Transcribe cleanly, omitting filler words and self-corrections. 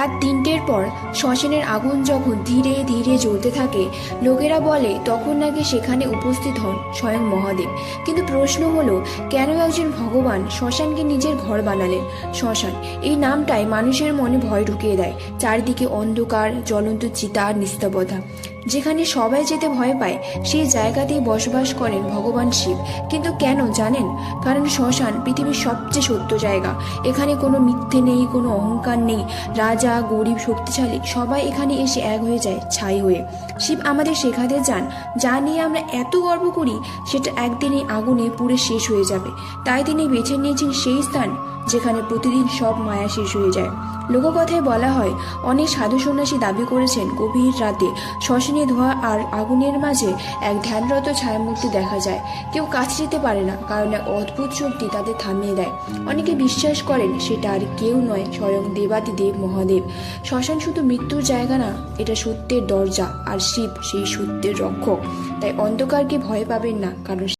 রাত ৩টের পর শ্মশানের আগুন যখন ধীরে ধীরে জ্বলতে থাকে, লোকেরা বলে তখন নাকি সেখানে উপস্থিত হন স্বয়ং মহাদেব। কিন্তু প্রশ্ন হলো, কেন একজন ভগবান শ্মশানকে নিজের ঘর বানালেন? শ্মশান এই নামটাই মানুষের মনে ভয় ঢুকিয়ে দেয়। চারদিকে অন্ধকার, জ্বলন্ত চিতা আর নিস্তব্ধতা। যেখানে সবাই যেতে ভয় পায়, সেই জায়গাতেই বসবাস করেন ভগবান শিব। কিন্তু কেন জানেন? কারণ শ্মশান পৃথিবীর সবচেয়ে সত্য জায়গা। এখানে কোনো মিথ্যে নেই, কোনো অহংকার নেই। রাজা, গরিব, শক্তিশালী সবাই এখানে এসে এক হয়ে যায় ছাই হয়ে। শিব আমাদের শেখাতে চান, যা নিয়ে আমরা এত গর্ব করি সেটা একদিনই আগুনে পুড়ে শেষ হয়ে যাবে। তাই তিনি বেছে নিয়েছেন সেই স্থান যেখানে প্রতিদিন সব মায়া শেষ হয়ে যায়। লোককথায় বলা হয়, অনেক সাধু সন্ন্যাসী দাবি করেছেন গভীর রাতে শ্মশানে ধোঁয়া আর আগুনের মাঝে এক ধ্যানরত ছায়ামূর্তি দেখা যায়। কেউ কাছে যেতে পারে না, কারণ এক অদ্ভুত শক্তি তাদের থামিয়ে দেয়। অনেকে বিশ্বাস করেন সেটা আর কেউ নয়, স্বয়ং দেবাদিদেব মহাদেব। শ্মশান শুধু মৃত্যুর জায়গা না, এটা সত্যের দরজা, আর শিব সেই সত্যের রক্ষক। তাই অন্ধকারকে ভয় পাবেন না, কারণ